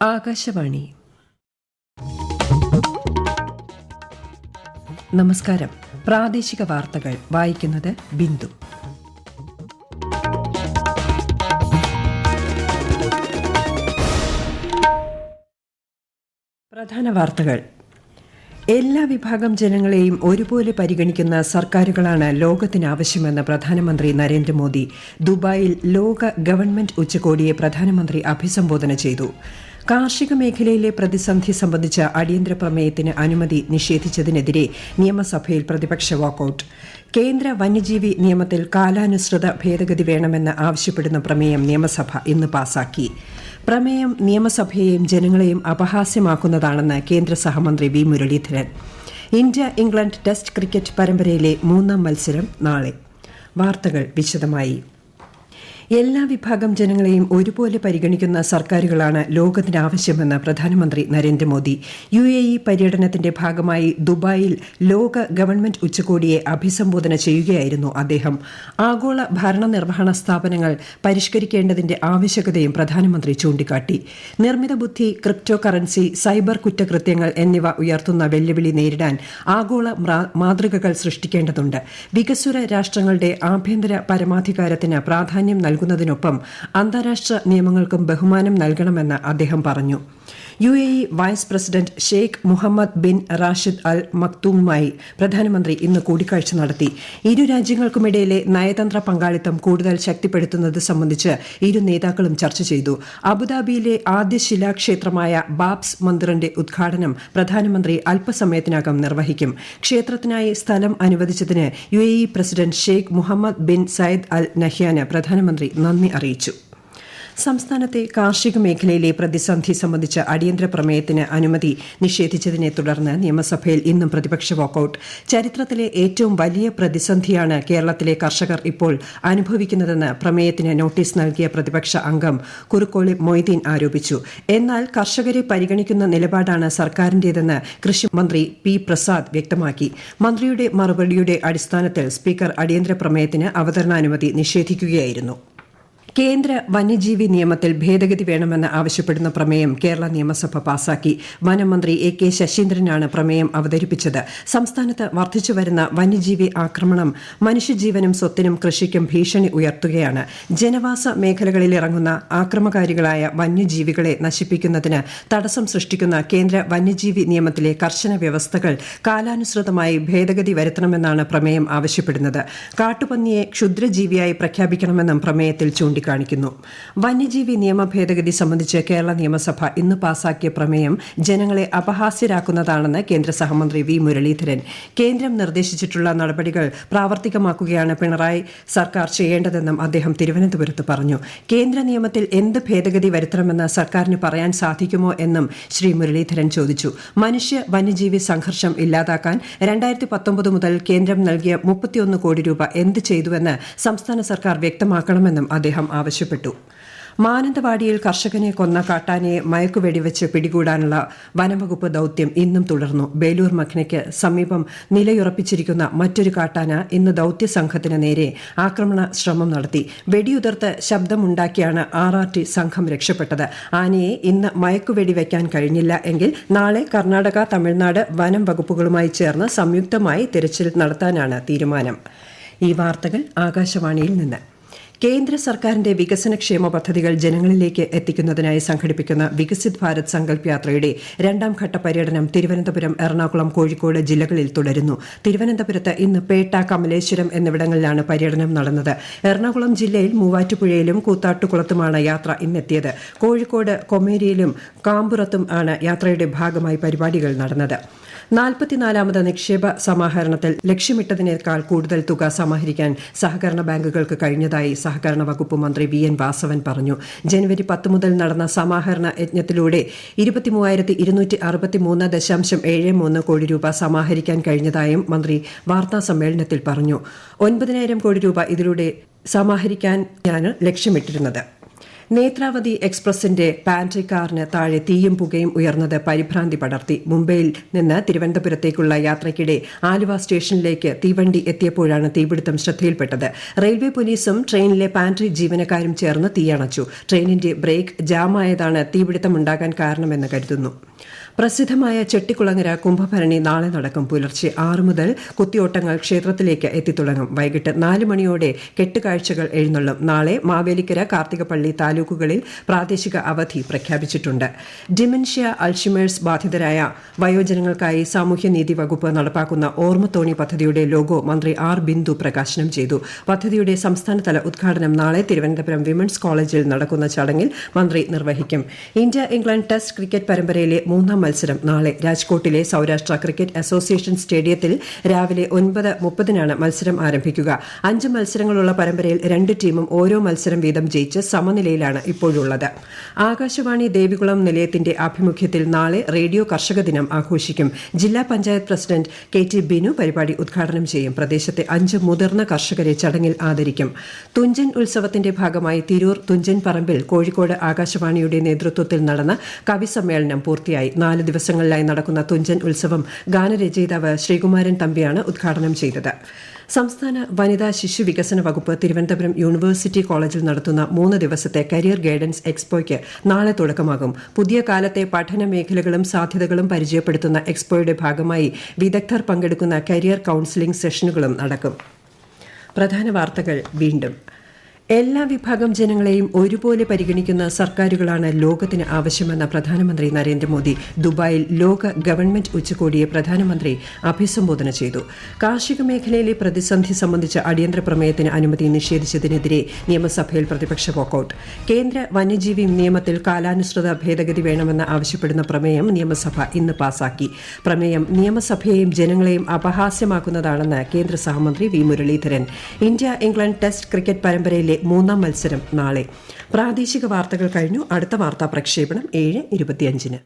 ആകാശവാണി. നമസ്കാരം. പ്രാദേശിക വാർത്തകൾ വായിക്കുന്നത് ബിന്ദു. പ്രധാന വാർത്തകൾ. എല്ലാ വിഭാഗം ജനങ്ങളെയും ഒരുപോലെ പരിഗണിക്കുന്ന സർക്കാരുകളാണ് ലോകത്തിന് ആവശ്യമെന്ന് പ്രധാനമന്ത്രി നരേന്ദ്രമോദി. ദുബായിൽ ലോക ഗവൺമെന്റ് ഉച്ചകോടിയെ പ്രധാനമന്ത്രി അഭിസംബോധന ചെയ്തു. കാർഷിക മേഖലയിലെ പ്രതിസന്ധി സംബന്ധിച്ച അടിയന്തര പ്രമേയത്തിന് അനുമതി നിഷേധിച്ചതിനെതിരെ നിയമസഭയിൽ പ്രതിപക്ഷ വാക്കൌട്ട്. കേന്ദ്ര വന്യജീവി നിയമത്തിൽ കാലാനുസൃത ഭേദഗതി വേണമെന്ന് ആവശ്യപ്പെടുന്ന പ്രമേയം നിയമസഭ ഇന്ന് പാസാക്കി. പ്രമേയം നിയമസഭയെയും ജനങ്ങളെയും അപഹാസ്യമാക്കുന്നതാണെന്ന് കേന്ദ്ര സഹമന്ത്രി V Muraleedharan. India England test cricket പരമ്പരയിലെ 3ാം മത്സരം നാളെ. വാർത്തകൾ വിശദമായി. എല്ലാ വിഭാഗം ജനങ്ങളെയും ഒരുപോലെ പരിഗണിക്കുന്ന സർക്കാരുകളാണ് ലോകത്തിന് ആവശ്യമെന്ന് പ്രധാനമന്ത്രി നരേന്ദ്രമോദി. UAE പര്യടനത്തിന്റെ ഭാഗമായി ദുബായിൽ ലോക ഗവൺമെന്റ് ഉച്ചകോടിയെ അഭിസംബോധന ചെയ്യുകയായിരുന്നു അദ്ദേഹം. ആഗോള ഭരണനിർവഹണ സ്ഥാപനങ്ങൾ പരിഷ്കരിക്കേണ്ടതിന്റെ ആവശ്യകതയും പ്രധാനമന്ത്രി ചൂണ്ടിക്കാട്ടി. നിർമ്മിത ബുദ്ധി, ക്രിപ്റ്റോ കറൻസി, സൈബർ കുറ്റകൃത്യങ്ങൾ എന്നിവ ഉയർത്തുന്ന വെല്ലുവിളി നേരിടാൻ ആഗോള മാതൃകകൾ സൃഷ്ടിക്കേണ്ടതുണ്ട്. വികസ്വര രാഷ്ട്രങ്ങളുടെ ആഭ്യന്തര പരമാധികാരത്തിന് പ്രാധാന്യം നൽകുന്നതിനൊപ്പം അന്താരാഷ്ട്ര നിയമങ്ങൾക്കും ബഹുമാനം നൽകണമെന്ന് അദ്ദേഹം പറഞ്ഞു. UAE vice president Sheikh Mohammed bin Rashid Al മക്തൂമുമായി പ്രധാനമന്ത്രി ഇന്ന് കൂടിക്കാഴ്ച നടത്തി. ഇരു രാജ്യങ്ങൾക്കുമിടയിലെ നയതന്ത്ര പങ്കാളിത്തം കൂടുതൽ ശക്തിപ്പെടുത്തുന്നത് സംബന്ധിച്ച് ഇരു നേതാക്കളും ചർച്ച ചെയ്തു. അബുദാബിയിലെ ആദ്യ ശിലാക്ഷേത്രമായ ബാബ്സ് മന്ദിറിന്റെ ഉദ്ഘാടനം പ്രധാനമന്ത്രി അല്പസമയത്തിനകം നിർവഹിക്കും. ക്ഷേത്രത്തിനായി സ്ഥലം അനുവദിച്ചതിന് UAE president Sheikh Mohammed bin Zayed Al നഹ്യാന് പ്രധാനമന്ത്രി നന്ദി അറിയിച്ചു. സംസ്ഥാനത്തെ കാർഷിക മേഖലയിലെ പ്രതിസന്ധി സംബന്ധിച്ച അടിയന്തര പ്രമേയത്തിന് അനുമതി നിഷേധിച്ചതിനെ തുടർന്ന് നിയമസഭയിൽ ഇന്നും പ്രതിപക്ഷ വാക്കൌട്ട്. ചരിത്രത്തിലെ ഏറ്റവും വലിയ പ്രതിസന്ധിയാണ് കേരളത്തിലെ കർഷകർ ഇപ്പോൾ അനുഭവിക്കുന്നതെന്ന് പ്രമേയത്തിന് നോട്ടീസ് നൽകിയ പ്രതിപക്ഷ അംഗം കുറുക്കോളി മൊയ്തീൻ ആരോപിച്ചു. എന്നാൽ കർഷകരെ പരിഗണിക്കുന്ന നിലപാടാണ് സർക്കാരിന്റേതെന്ന് കൃഷിമന്ത്രി P. പ്രസാദ് വ്യക്തമാക്കി. മന്ത്രിയുടെ മറുപടിയുടെ അടിസ്ഥാനത്തിൽ സ്പീക്കർ അടിയന്തര പ്രമേയത്തിന് അവതരണാനുമതി നിഷേധിക്കുകയായിരുന്നു. കേന്ദ്ര വന്യജീവി നിയമത്തിൽ ഭേദഗതി വേണമെന്ന് ആവശ്യപ്പെടുന്ന പ്രമേയം കേരള നിയമസഭ പാസാക്കി. വനമന്ത്രി AK ശശീന്ദ്രനാണ് പ്രമേയം അവതരിപ്പിച്ചത്. സംസ്ഥാനത്ത് വർദ്ധിച്ചുവരുന്ന വന്യജീവി ആക്രമണം മനുഷ്യജീവനും സ്വത്തിനും കൃഷിക്കും ഭീഷണി ഉയർത്തുകയാണ്. ജനവാസ മേഖലകളിൽ ഇറങ്ങുന്ന ആക്രമകാരികളായ വന്യജീവികളെ നശിപ്പിക്കുന്നതിന് തടസ്സം സൃഷ്ടിക്കുന്ന കേന്ദ്ര വന്യജീവി നിയമത്തിലെ കർശന വ്യവസ്ഥകൾ കാലാനുസൃതമായി ഭേദഗതി വരുത്തണമെന്നാണ് പ്രമേയം ആവശ്യപ്പെടുന്നത്. കാട്ടുപന്നിയെ ക്ഷുദ്രജീവിയായി പ്രഖ്യാപിക്കണമെന്നും പ്രമേയത്തിൽ ചൂണ്ടിക്കാണിക്കുന്നു. വന്യജീവി നിയമ ഭേദഗതി സംബന്ധിച്ച് കേരള നിയമസഭ ഇന്ന് പാസാക്കിയ പ്രമേയം ജനങ്ങളെ അപഹാസ്യരാക്കുന്നതാണെന്ന് കേന്ദ്ര സഹമന്ത്രി വി മുരളീധരൻ. കേന്ദ്രം നിർദ്ദേശിച്ചിട്ടുള്ള നടപടികൾ പ്രാവർത്തികമാക്കുകയാണ് പിണറായി സർക്കാർ ചെയ്യേണ്ടതെന്നും അദ്ദേഹം തിരുവനന്തപുരത്ത് പറഞ്ഞു. കേന്ദ്ര നിയമത്തിൽ എന്ത് ഭേദഗതി വരുത്തണമെന്ന് സർക്കാരിന് പറയാൻ സാധിക്കുമോ എന്നും ശ്രീ മുരളീധരൻ ചോദിച്ചു. മനുഷ്യ വന്യജീവി സംഘർഷം ഇല്ലാതാക്കാൻ 2019 മുതൽ കേന്ദ്രം നൽകിയ 31 കോടി രൂപ എന്ത് ചെയ്തുവെന്ന് സംസ്ഥാന സർക്കാർ വ്യക്തമാക്കണമെന്നും അദ്ദേഹം ആവശ്യപ്പെട്ടു. മാനന്തവാടിയിൽ കർഷകനെ കൊന്ന കാട്ടാനയെ മയക്കുവെടിവെച്ച് പിടികൂടാനുള്ള വനംവകുപ്പ് ദൌത്യം ഇന്നും തുടർന്നു. ബേലൂർ മഖ്നയ്ക്ക് സമീപം നിലയുറപ്പിച്ചിരിക്കുന്ന മറ്റൊരു കാട്ടാന ഇന്ന് ദൌത്യസംഘത്തിന് നേരെ ആക്രമണ ശ്രമം നടത്തി. വെടിയുതിർത്ത് ശബ്ദമുണ്ടാക്കിയാണ് RRT സംഘം രക്ഷപ്പെട്ടത്. ആനയെ ഇന്ന് മയക്കുവെടിവെക്കാൻ കഴിഞ്ഞില്ല എങ്കിൽ നാളെ കർണാടക, തമിഴ്നാട് വനം വകുപ്പുകളുമായി ചേർന്ന് സംയുക്തമായി തിരച്ചിൽ നടത്താനാണ് തീരുമാനം. ഈ വാർത്തകൾ ആകാശവാണിയിൽ നിന്ന്. കേന്ദ്ര സർക്കാരിന്റെ വികസനക്ഷേമ പദ്ധതികൾ ജനങ്ങളിലേക്ക് എത്തിക്കുന്നതിനായി സംഘടിപ്പിക്കുന്ന വികസിത് ഭാരത് സങ്കൽപ് യാത്രയുടെ 2ാം ഘട്ട പര്യടനം തിരുവനന്തപുരം, എറണാകുളം, കോഴിക്കോട് ജില്ലകളിൽ തുടരുന്നു. തിരുവനന്തപുരത്ത് ഇന്ന് പേട്ട, കമലേശ്വരം എന്നിവിടങ്ങളിലാണ് പര്യടനം നടന്നത്. എറണാകുളം ജില്ലയിൽ മൂവാറ്റുപുഴയിലും കൂത്താട്ടുകുളത്തുമാണ് യാത്ര ഇന്നെത്തിയത്. കോഴിക്കോട് കൊമേരിയിലും കാമ്പുറത്തും ആണ് യാത്രയുടെ ഭാഗമായി പരിപാടികൾ നടന്നത്. 44ാമത് നിക്ഷേപ സമാഹരണത്തിൽ ലക്ഷ്യമിട്ടതിനേക്കാൾ കൂടുതൽ തുക സമാഹരിക്കാൻ സഹകരണ ബാങ്കുകൾക്ക് കഴിഞ്ഞതായി സഹകരണ വകുപ്പ് മന്ത്രി VN വാസവൻ പറഞ്ഞു. ജനുവരി 10 മുതൽ നടന്ന സമാഹരണ യജ്ഞത്തിലൂടെ 23,263.73 കോടി രൂപ സമാഹരിക്കാൻ കഴിഞ്ഞതായും മന്ത്രി വാർത്താസമ്മേളനത്തിൽ പറഞ്ഞു. 9,000 കോടി രൂപ ഇതിലൂടെ സമാഹരിക്കാനാണ് ലക്ഷ്യമിട്ടിരുന്നത്. നേത്രാവതി എക്സ്പ്രസിന്റെ പാൻട്രി കാറിന് താഴെ തീയും പുകയും ഉയർന്നത് പരിഭ്രാന്തി പടർത്തി. മുംബൈയിൽ നിന്ന് തിരുവനന്തപുരത്തേക്കുള്ള യാത്രയ്ക്കിടെ ആലുവ സ്റ്റേഷനിലേക്ക് തീവണ്ടി എത്തിയപ്പോഴാണ് തീപിടുത്തം ശ്രദ്ധയിൽപ്പെട്ടത്. റെയിൽവേ പോലീസും ട്രെയിനിലെ പാൻട്രി ജീവനക്കാരും ചേർന്ന് തീയണച്ചു. ട്രെയിനിന്റെ ബ്രേക്ക് ജാമായതാണ് തീപിടുത്തമുണ്ടാകാൻ കാരണമെന്ന് കരുതുന്നു. പ്രസിദ്ധമായ ചെട്ടിക്കുളങ്ങര കുംഭഭരണി നാളെ നടക്കും. പുലർച്ചെ 6 മുതൽ കുത്തിയോട്ടങ്ങൾ ക്ഷേത്രത്തിലേക്ക് എത്തിത്തുടങ്ങും. വൈകിട്ട് 4 മണിയോടെ കെട്ടുകാഴ്ചകൾ എഴുന്നള്ളും. നാളെ മാവേലിക്കര, കാർത്തികപ്പള്ളി താലൂക്കുകളിൽ പ്രാദേശിക അവധി പ്രഖ്യാപിച്ചിട്ടുണ്ട്. ഡിമെൻഷ്യ, അൾഷിമേഴ്സ് ബാധിതരായ വയോജനങ്ങൾക്കായി സാമൂഹ്യനീതി വകുപ്പ് നടപ്പാക്കുന്ന ഓർമ്മത്തോണി പദ്ധതിയുടെ ലോഗോ മന്ത്രി ആർ ബിന്ദു പ്രകാശനം ചെയ്തു. പദ്ധതിയുടെ സംസ്ഥാനതല ഉദ്ഘാടനം നാളെ തിരുവനന്തപുരം വിമൻസ് കോളേജിൽ നടക്കുന്ന ചടങ്ങിൽ മന്ത്രി നിർവഹിക്കും. ഇന്ത്യ ഇംഗ്ലണ്ട് ടെസ്റ്റ് ക്രിക്കറ്റ് പരമ്പരയിലെ 3ാം മത്സരം നാളെ രാജ്കോട്ടിലെ സൌരാഷ്ട്ര ക്രിക്കറ്റ് അസോസിയേഷൻ സ്റ്റേഡിയത്തിൽ രാവിലെ 9:30-നാണ് മത്സരം ആരംഭിക്കുക. 5 മത്സരങ്ങളുള്ള പരമ്പരയിൽ 2 ടീമും ഓരോ മത്സരം വീതം ജയിച്ച് സമനിലയിലാണ് ഇപ്പോഴുള്ളത്. ആകാശവാണി ദേവികുളം നിലയത്തിന്റെ ആഭിമുഖ്യത്തിൽ നാളെ റേഡിയോ കർഷക ദിനം ആഘോഷിക്കും. ജില്ലാ പഞ്ചായത്ത് പ്രസിഡന്റ് KT ബിനു പരിപാടി ഉദ്ഘാടനം ചെയ്യും. പ്രദേശത്തെ 5 മുതിർന്ന കർഷകരെ ചടങ്ങിൽ ആദരിക്കും. തുഞ്ചൻ ഉത്സവത്തിന്റെ ഭാഗമായി തിരൂർ തുഞ്ചൻ പറമ്പിൽ കോഴിക്കോട് ആകാശവാണിയുടെ നേതൃത്വത്തിൽ നടന്ന കവി സമ്മേളനം പൂർത്തിയായി. 4 ദിവസങ്ങളിലായി നടക്കുന്ന തുഞ്ചൻ ഉത്സവം ഗാനരചയിതാവ് ശ്രീകുമാരൻ തമ്പിയാണ് ഉദ്ഘാടനം ചെയ്തത്. സംസ്ഥാന വനിതാ ശിശു വികസന വകുപ്പ് തിരുവനന്തപുരം യൂണിവേഴ്സിറ്റി കോളേജിൽ നടത്തുന്ന 3 ദിവസത്തെ കരിയർ ഗൈഡൻസ് എക്സ്പോയ്ക്ക് നാളെ തുടക്കമാകും. പുതിയ കാലത്തെ പഠന മേഖലകളും സാധ്യതകളും പരിചയപ്പെടുത്തുന്ന എക്സ്പോയുടെ ഭാഗമായി വിദഗ്ധർ പങ്കെടുക്കുന്ന കരിയർ കൌൺസിലിംഗ് സെഷനുകളും നടക്കും. പ്രധാന വാർത്തകൾ വീണ്ടും. എല്ലാ വിഭാഗം ജനങ്ങളെയും ഒരുപോലെ പരിഗണിക്കുന്ന സർക്കാരുകളാണ് ലോകത്തിന് ആവശ്യമെന്ന് പ്രധാനമന്ത്രി നരേന്ദ്രമോദി. ദുബായിൽ ലോക ഗവൺമെന്റ് ഉച്ചകോടിയെ പ്രധാനമന്ത്രി അഭിസംബോധന ചെയ്തു. കാർഷിക മേഖലയിലെ പ്രതിസന്ധി സംബന്ധിച്ച അടിയന്തര പ്രമേയത്തിന് അനുമതി നിഷേധിച്ചതിനെതിരെ നിയമസഭയിൽ പ്രതിപക്ഷ വാക്കൌട്ട്. കേന്ദ്ര വന്യജീവി നിയമത്തിൽ കാലാനുസൃത ഭേദഗതി വേണമെന്ന് ആവശ്യപ്പെടുന്ന പ്രമേയം നിയമസഭ ഇന്ന് പാസാക്കി. പ്രമേയം നിയമസഭയെയും ജനങ്ങളെയും അപഹാസ്യമാക്കുന്നതാണെന്ന് കേന്ദ്ര സഹമന്ത്രി V Muraleedharan. India England test cricket പരമ്പരയിലെ 3ാം മത്സരം നാളെ. പ്രാദേശിക വാർത്തകൾ കഴിഞ്ഞു. അടുത്ത വാർത്താ പ്രക്ഷേപണം 7:25-ന്.